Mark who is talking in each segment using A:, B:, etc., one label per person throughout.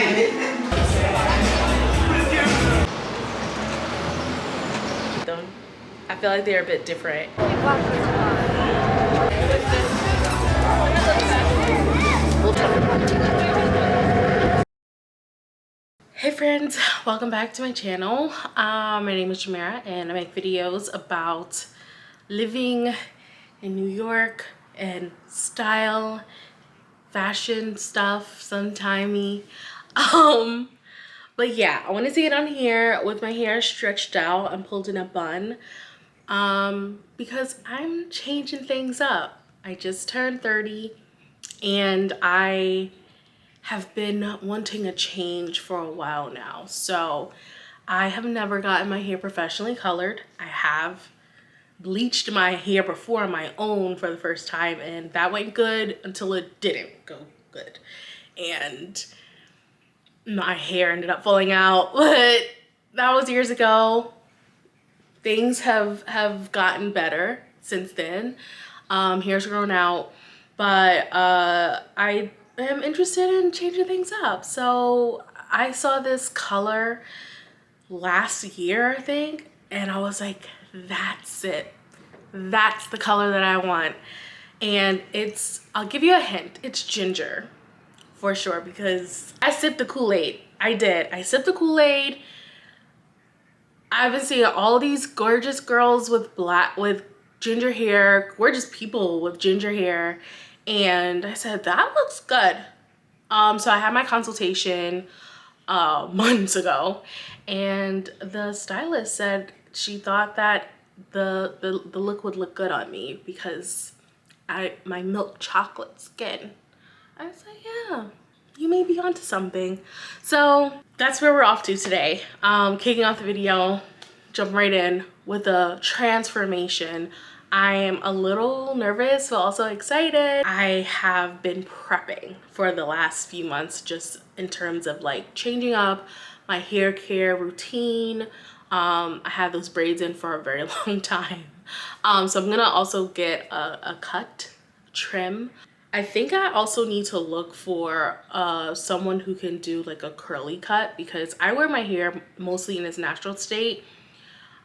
A: I feel like they're a bit different. Hey friends, welcome back to my channel. My name is Jamera and I make videos about living in New York and style, fashion stuff, sometimey. But yeah, I want to see it on here with my hair stretched out and pulled in a bun. Because I'm changing things up. I just turned 30 and I have been wanting a change for a while now. So I have never gotten my hair professionally colored. I have bleached my hair before on my own for the first time, and that went good until it didn't go good. And my hair ended up falling out, but that was years ago. Things have gotten better since then. Hair's grown out, but I am interested in changing things up. So I saw this color last year, I think, and I was like, that's it. That's the color that I want. And I'll give you a hint, it's ginger for sure, because I sipped the Kool-Aid. I sipped the Kool-Aid. I've been seeing all these gorgeous girls with ginger hair, gorgeous people with ginger hair, and I said, that looks good. So I had my consultation months ago, and the stylist said she thought that the look would look good on me because my milk chocolate skin. I was like, yeah, you may be onto something. So that's where we're off to today. Kicking off the video, jump right in with a transformation. I am a little nervous but also excited. I have been prepping for the last few months just in terms of like changing up my hair care routine. I had those braids in for a very long time. So I'm gonna also get a cut, trim. I think I also need to look for someone who can do like a curly cut because I wear my hair mostly in its natural state.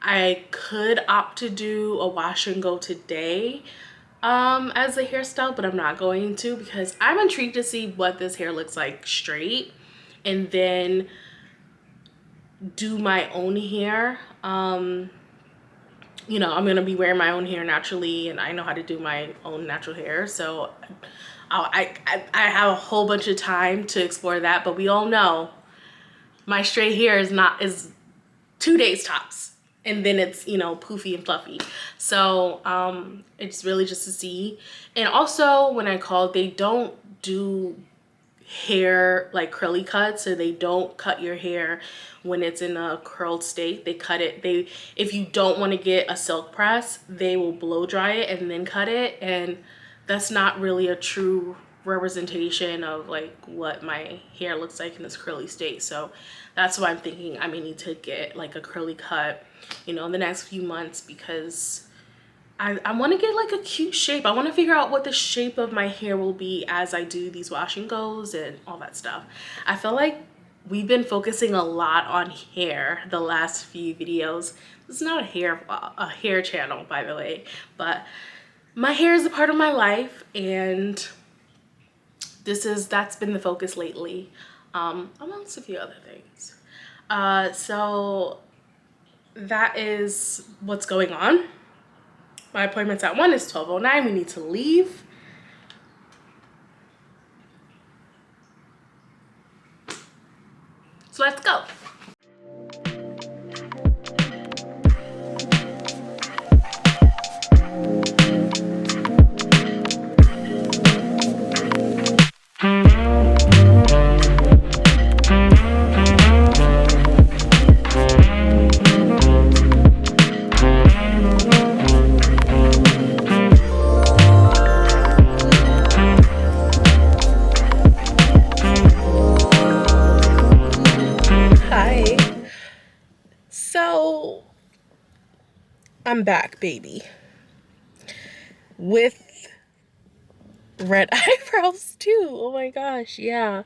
A: I could opt to do a wash and go today as a hairstyle, but I'm not going to because I'm intrigued to see what this hair looks like straight and then do my own hair. You know, I'm gonna be wearing my own hair naturally and I know how to do my own natural hair, so I have a whole bunch of time to explore that. But we all know my straight hair is 2 days tops, and then it's, you know, poofy and fluffy. So it's really just to see. And also when I called, they don't do hair like curly cuts, so they don't cut your hair when it's in a curled state. They cut it, if you don't want to get a silk press, they will blow dry it and then cut it, and that's not really a true representation of like what my hair looks like in this curly state. So that's why I'm thinking I may need to get like a curly cut, you know, in the next few months, because I want to get like a cute shape. I want to figure out what the shape of my hair will be as I do these wash and goes and all that stuff. I feel like we've been focusing a lot on hair the last few videos. This is not a hair channel, by the way, but my hair is a part of my life, and that's been the focus lately, amongst a few other things. So that is what's going on. My appointment's at 1, it's 12:09, we need to leave. So let's go. So I'm back, baby, with red eyebrows too. Oh my gosh, yeah.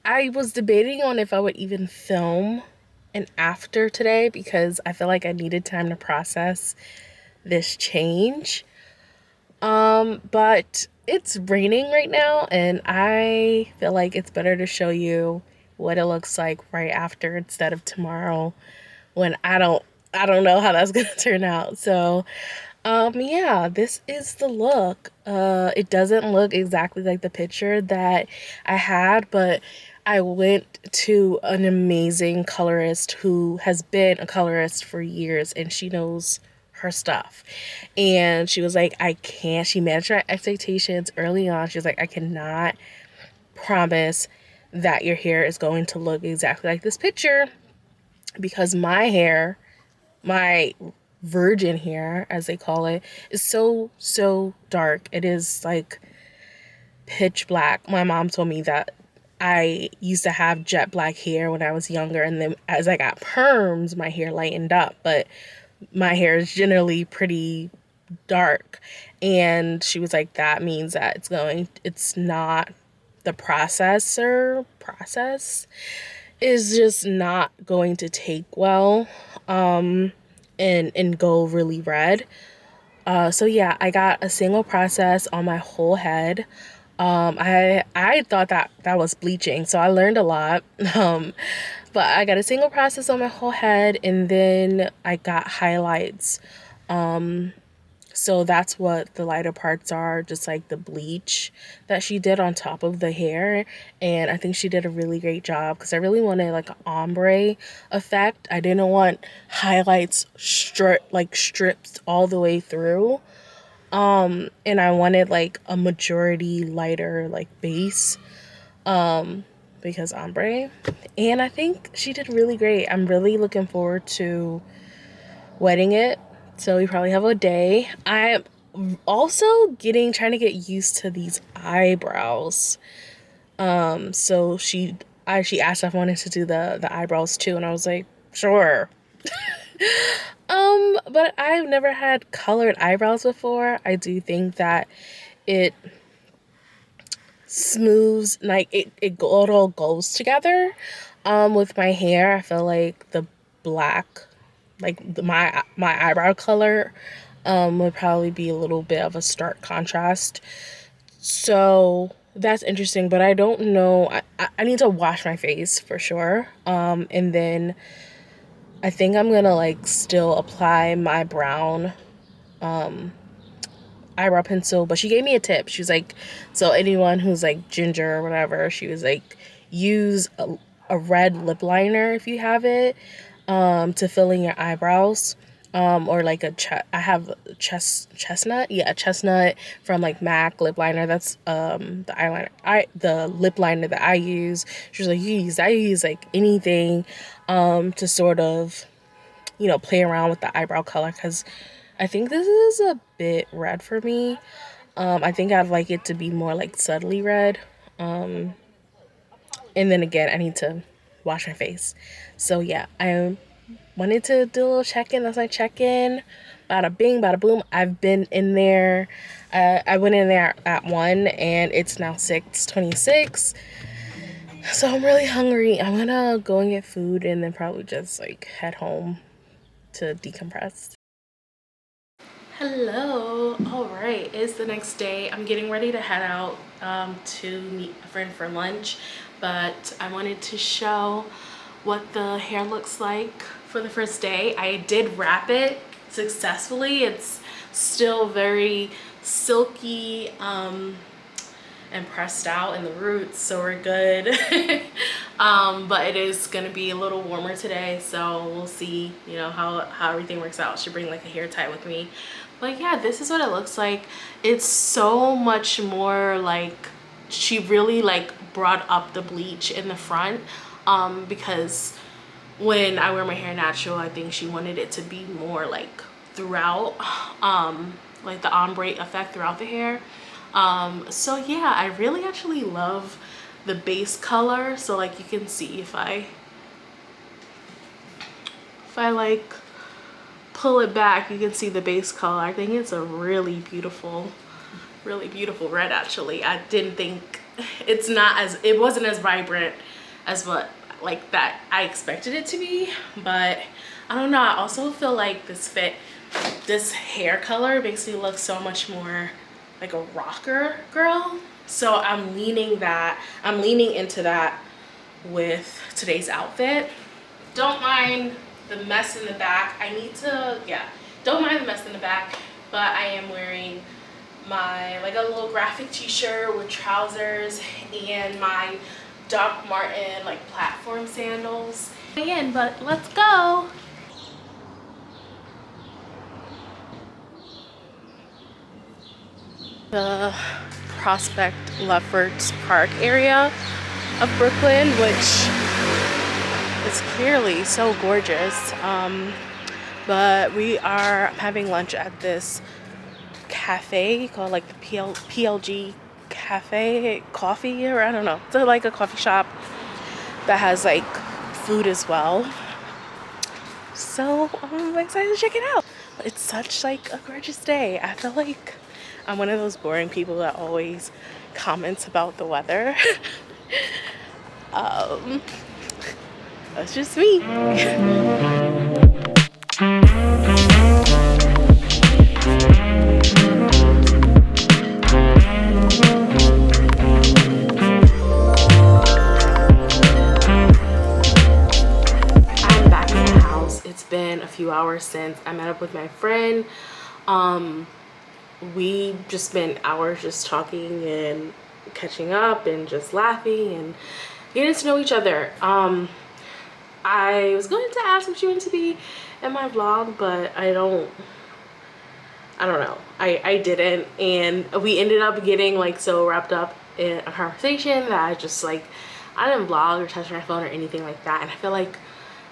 A: I was debating on if I would even film an after today because I feel like I needed time to process this change. But it's raining right now and I feel like it's better to show you what it looks like right after instead of tomorrow when I don't know how that's gonna turn out. So yeah, this is the look. It doesn't look exactly like the picture that I had, but I went to an amazing colorist who has been a colorist for years and she knows her stuff. And she was like, she managed my expectations early on. She was like, I cannot promise that your hair is going to look exactly like this picture because my hair, my virgin hair as they call it, is so dark. It is like pitch black. My mom told me that I used to have jet black hair when I was younger, and then as I got perms my hair lightened up, but my hair is generally pretty dark. And she was like, that means that it's not, the process is just not going to take well, and go really red. So yeah, I got a single process on my whole head. I thought that that was bleaching, so I learned a lot. But I got a single process on my whole head, and then I got highlights. So that's what the lighter parts are, just like the bleach that she did on top of the hair. And I think she did a really great job because I really wanted like an ombre effect. I didn't want highlights stripped all the way through. And I wanted like a majority lighter like base, because ombre. And I think she did really great. I'm really looking forward to wetting it. So we probably have a day. I'm also trying to get used to these eyebrows. So she asked if I wanted to do the eyebrows too, and I was like, sure. But I've never had colored eyebrows before. I do think that it smooths, like it all goes together. With my hair, I feel like the black, my eyebrow color, would probably be a little bit of a stark contrast. So that's interesting, but I don't know. I need to wash my face for sure. And then I think I'm gonna like still apply my brown eyebrow pencil, but she gave me a tip. She was like, so anyone who's like ginger or whatever, she was like, use a red lip liner if you have it, to fill in your eyebrows. Or like I have chestnut, yeah, chestnut from like MAC lip liner. That's the lip liner that I use. She was like, I use like anything, to sort of, play around with the eyebrow color because I think this is a bit red for me. I think I'd like it to be more like subtly red. And then again, I need to wash my face. So yeah, I wanted to do a little check-in. That's my check-in. Bada bing, bada boom. I've been in there. I went in there at 1 and it's now 6:26. So I'm really hungry. I'm gonna go and get food and then probably just like head home to decompress. Hello. All right, it's the next day. I'm getting ready to head out to meet a friend for lunch, but I wanted to show what the hair looks like for the first day. I did wrap it successfully. It's still very silky, and pressed out in the roots, so we're good. But it is gonna be a little warmer today, so we'll see, how everything works out. Should bring like a hair tie with me. But yeah, this is what it looks like. It's so much more like, she really like brought up the bleach in the front, because when I wear my hair natural, I think she wanted it to be more like throughout, like the ombre effect throughout the hair. So yeah, I really actually love the base color. So like you can see if I like pull it back, you can see the base color. I think it's a really beautiful red actually. I didn't think, it wasn't as vibrant as what like that I expected it to be. But I don't know, I also feel like this hair color makes me look so much more like a rocker girl. So I'm leaning into that with today's outfit. Don't mind the mess in the back. Don't mind the mess in the back, but I am wearing my like a little graphic t-shirt with trousers and my Doc Martin like platform sandals. Again, but let's go. The Prospect Lefferts Park area of Brooklyn, which is clearly so gorgeous. But we are having lunch at this cafe called like the PLG Cafe Coffee, or I don't know. It's like a coffee shop that has like food as well. So I'm excited to check it out. It's such like a gorgeous day. I feel like I'm one of those boring people that always comments about the weather. That's just me. It's been a few hours since I met up with my friend. We just spent hours just talking and catching up and just laughing and getting to know each other. I was going to ask if she wanted to be in my vlog, but I don't know. I didn't, and we ended up getting like so wrapped up in a conversation that I didn't vlog or touch my phone or anything like that. And I feel like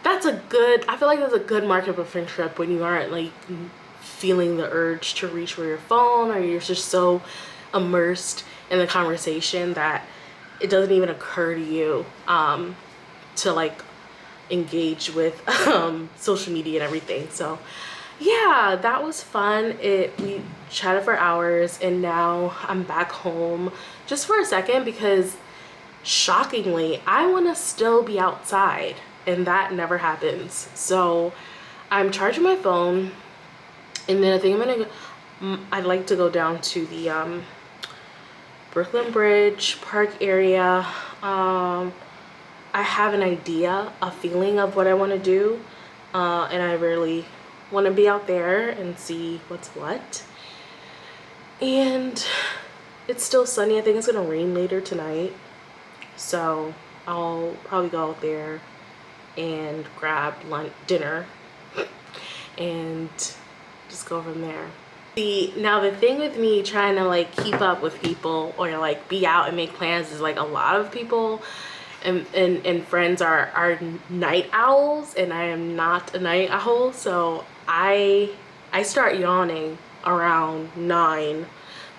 A: that's a good mark of a friendship when you aren't like feeling the urge to reach for your phone, or you're just so immersed in the conversation that it doesn't even occur to you to like engage with social media and everything. So yeah, that was fun. We chatted for hours, and now I'm back home just for a second because shockingly I want to still be outside, and that never happens. So I'm charging my phone, and then I think I'd like to go down to the Brooklyn Bridge Park area. I have an idea, a feeling of what I want to do, and I really want to be out there and see what's what. And it's still sunny. I think it's gonna rain later tonight, so I'll probably go out there and grab dinner and just go from there. Now the thing with me trying to like keep up with people or like be out and make plans is like a lot of people and friends are night owls, and I am not a night owl. So I start yawning around 9.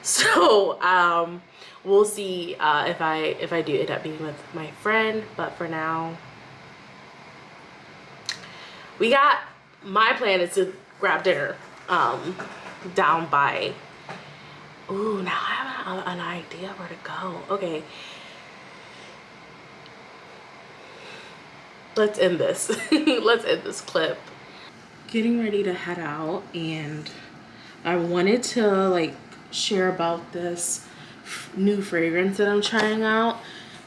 A: So we'll see if I do end up being with my friend. But for now, my plan is to grab dinner down by, ooh, now I have an idea where to go. Okay, let's end this. Let's end this clip. Getting ready to head out, and I wanted to like share about this new fragrance that I'm trying out.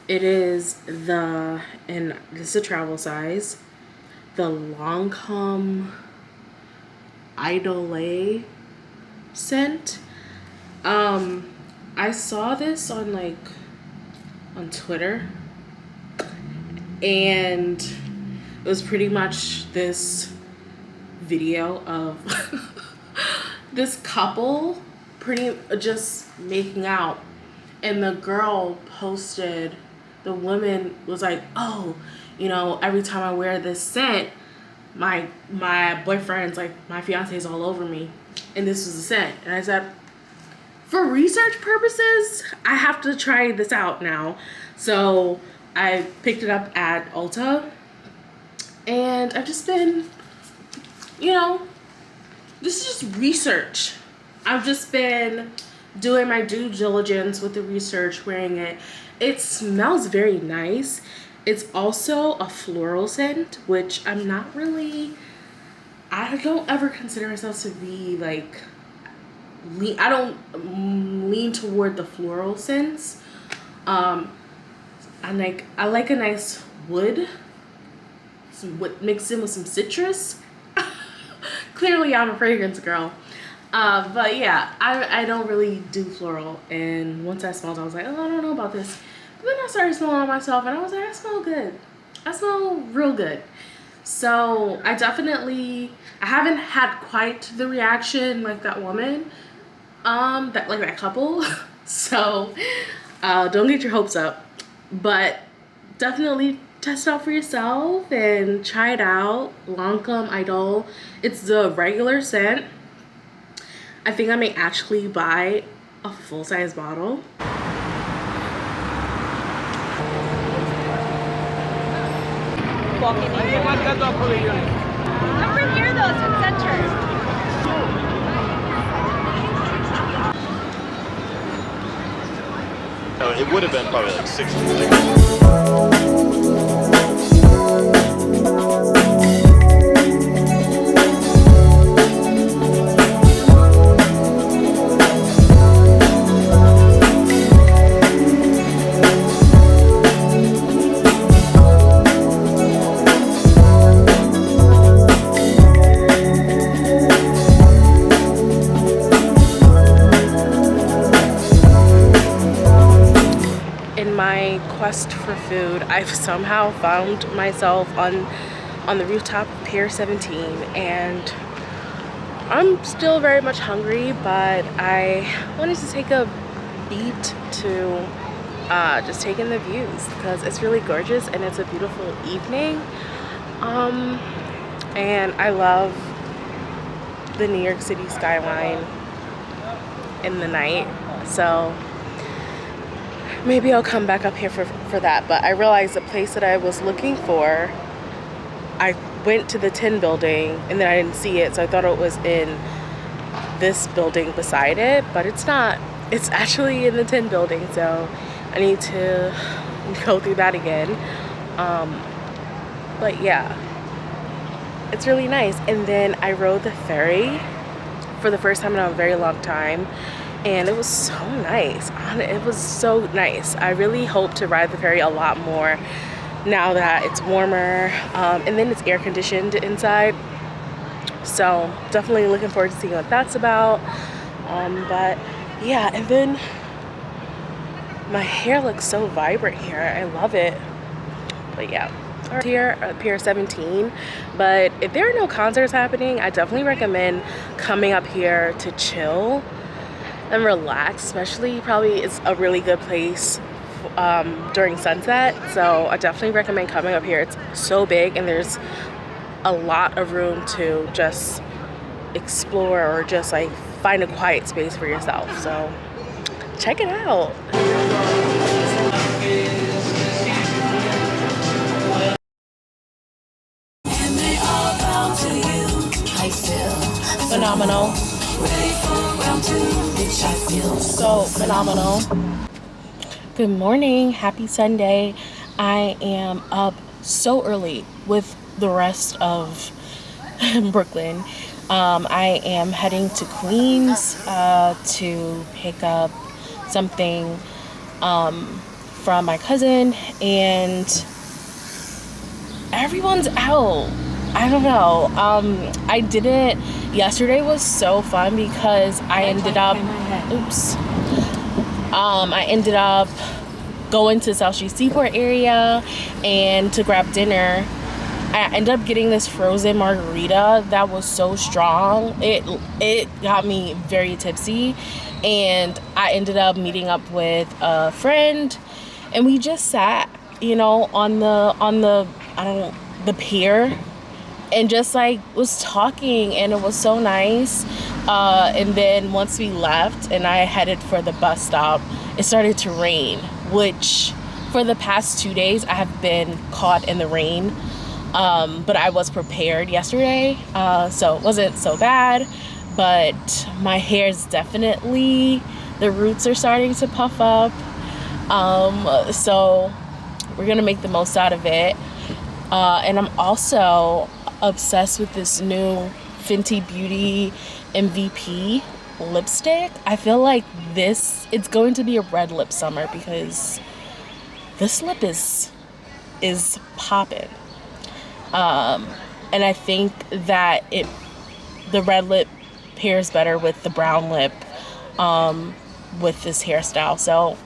A: It is and this is a travel size, the Lancome Idole scent. I saw this on Twitter, and it was pretty much this video of this couple just making out, and the girl posted, the woman was like, oh, you know, every time I wear this scent, my boyfriend's like, my fiance is all over me, and this was the scent. And I said, for research purposes, I have to try this out now. So I picked it up at Ulta, and I've just been, you know, this is just research. I've just been doing my due diligence with the research, wearing it. It smells very nice, It's also a floral scent, which I'm not really, I don't ever consider myself to be like, I don't lean toward the floral scents. I like a nice wood, some wood mixed in with some citrus. Clearly I'm a fragrance girl. But yeah, I don't really do floral, and once I smelled I was like, oh, I don't know about this. But then I started smelling on myself and I was like, I smell good. I smell real good. So I haven't had quite the reaction like that woman, that couple. So don't get your hopes up, but definitely test it out for yourself and try it out. Lancome Idol, it's the regular scent. I think I may actually buy a full-size bottle.
B: Walking in. Come from here though, it's in center.
C: No, it would have been probably like 60.
A: Quest for food, I've somehow found myself on the rooftop of Pier 17, and I'm still very much hungry, but I wanted to take a beat to just take in the views because it's really gorgeous and it's a beautiful evening. And I love the New York City skyline in the night, so maybe I'll come back up here for that. But I realized the place that I was looking for, I went to the Tin building and then I didn't see it, so I thought it was in this building beside it, but it's not. It's actually in the Tin building, so I need to go through that again. But yeah, it's really nice. And then I rode the ferry for the first time in a very long time, and it was so nice. It was so nice. I really hope to ride the ferry a lot more now that it's warmer, and then it's air conditioned inside, so definitely looking forward to seeing what that's about. But yeah, and then my hair looks so vibrant here. I love it. But yeah, here at Pier 17. But if there are no concerts happening, I definitely recommend coming up here to chill and relax. Especially, probably it's a really good place during sunset, so I definitely recommend coming up here. It's so big and there's a lot of room to just explore or just like find a quiet space for yourself, so check it out. Phenomenal. So phenomenal. Good morning, happy Sunday. I am up so early with the rest of Brooklyn. I am heading to Queens to pick up something from my cousin, and everyone's out. I don't know. Yesterday was so fun because I ended up going to South Street Seaport area and to grab dinner. I ended up getting this frozen margarita that was so strong. It got me very tipsy, and I ended up meeting up with a friend, and we just sat, on the pier, and just like was talking, and it was so nice. And then once we left and I headed for the bus stop, it started to rain, which for the past 2 days I have been caught in the rain. But I was prepared yesterday, so it wasn't so bad. But my hair's definitely, the roots are starting to puff up. So we're gonna make the most out of it. And I'm also obsessed with this new Fenty Beauty MVP lipstick. I feel like it's going to be a red lip summer because this lip is popping. And I think that the red lip pairs better with the brown lip with this hairstyle. So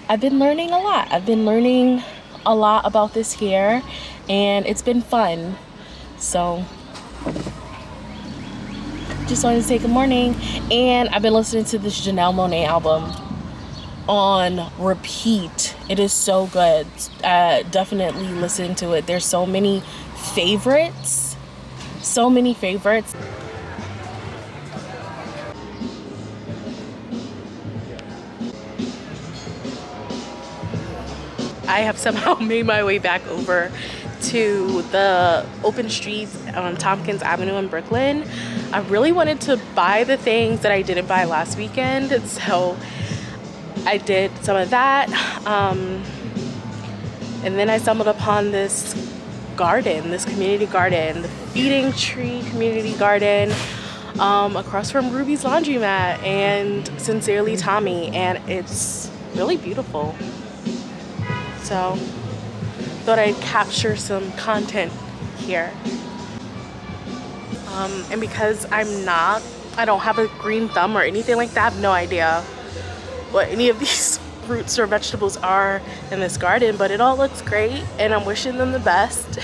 A: I've been learning a lot. I've been learning a lot about this hair, and it's been fun. So just wanted to say good morning. And I've been listening to this Janelle Monáe album on repeat. It is so good. Definitely listen to it. There's so many favorites. I have somehow made my way back over to the open streets on Tompkins Avenue in Brooklyn. I really wanted to buy the things that I didn't buy last weekend, so I did some of that. And then I stumbled upon this community garden, the Feeding Tree Community Garden, across from Ruby's Laundromat and Sincerely Tommy, and it's really beautiful. So thought I'd capture some content here. And because I don't have a green thumb or anything like that, I have no idea what any of these fruits or vegetables are in this garden, but it all looks great and I'm wishing them the best.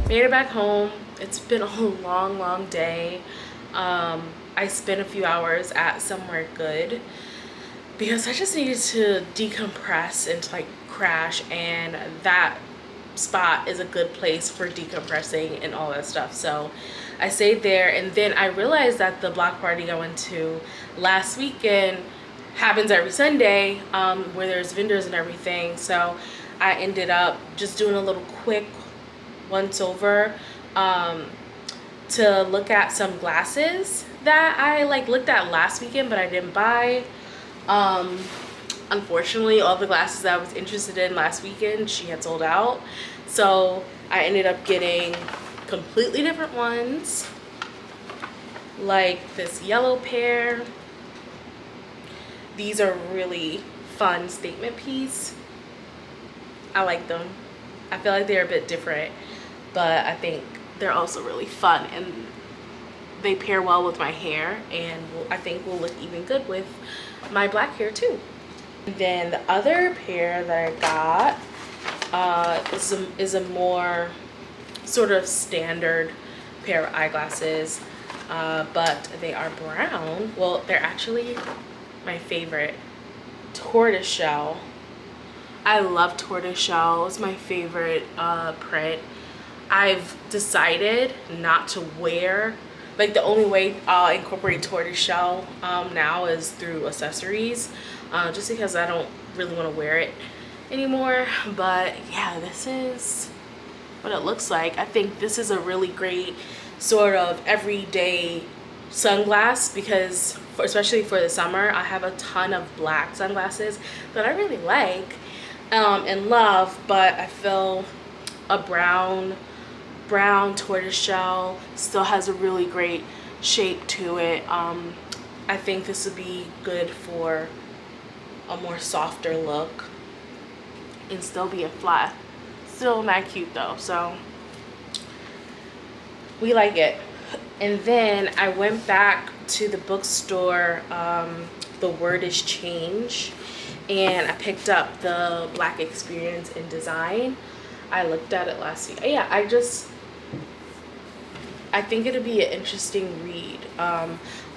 A: Made it back home. It's been a long day. I spent a few hours at Somewhere Good because I just needed to decompress and to like crash, and that spot is a good place for decompressing and all that stuff. So I stayed there, and then I realized that the block party I went to last weekend happens every Sunday, where there's vendors and everything. So I ended up just doing a little quick once over to look at some glasses that I looked at last weekend but I didn't buy. Unfortunately, all the glasses that I was interested in last weekend, she had sold out, so I ended up getting completely different ones, like this yellow pair. These are really fun statement piece. I like them. I feel like they're a bit different, but I think they're also really fun, and they pair well with my hair, and I think will look even good with my black hair too. And then the other pair that I got is a more sort of standard pair of eyeglasses, but they are brown. Well, they're actually my favorite, tortoiseshell. I love tortoiseshell. It's my favorite print. I've decided not to wear, the only way I'll incorporate tortoiseshell now is through accessories, just because I don't really want to wear it anymore. But yeah, this is what it looks like. I think this is a really great sort of everyday sunglass because especially for the summer, I have a ton of black sunglasses that I really like and love, but I feel a brown tortoiseshell still has a really great shape to it. I think this would be good for a more softer look and still being flat. Still not cute though, so we like it. And then I went back to the bookstore, The Word is Change, and I picked up the Black Experience in Design. I looked at it last week. Yeah, I think it'll be an interesting read.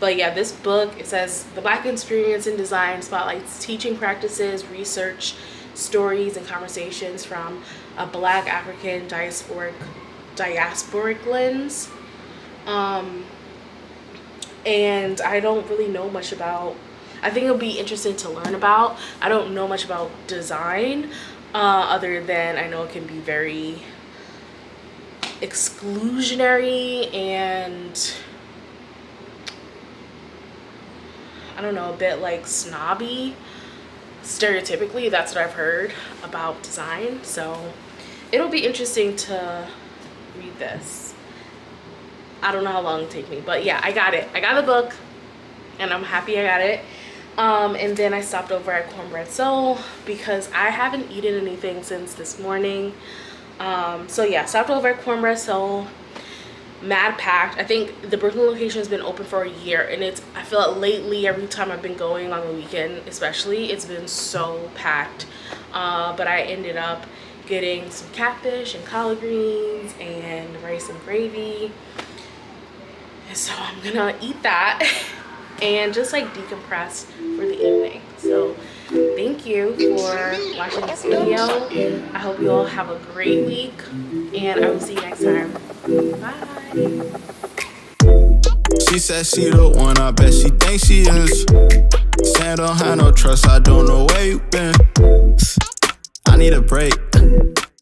A: But yeah, this book, it says the Black Experience in Design spotlights teaching practices, research, stories, and conversations from a Black African diasporic lens. And I don't really know much about I think it'll be interesting to learn about. I don't know much about design, other than I know it can be very exclusionary and I don't know, a bit like snobby. Stereotypically, that's what I've heard about design. So it'll be interesting to read this. I don't know how long it'll take me, but yeah, I got it. I got the book and I'm happy I got it. And then I stopped over at Cornbread Soul because I haven't eaten anything since this morning. So yeah, stopped over at Cornbread Soul. Mad packed. I think the Brooklyn location has been open for a year, and I feel like lately every time I've been going on the weekend especially, it's been so packed. But I ended up getting some catfish and collard greens and rice and gravy, and so I'm gonna eat that and just like decompress for the evening. So thank you for watching this video. I hope you all have a great week, and I will see you next time. Bye.
D: She said she the one, I bet she thinks she is. Saying don't have no trust, I don't know where you been. I need a break.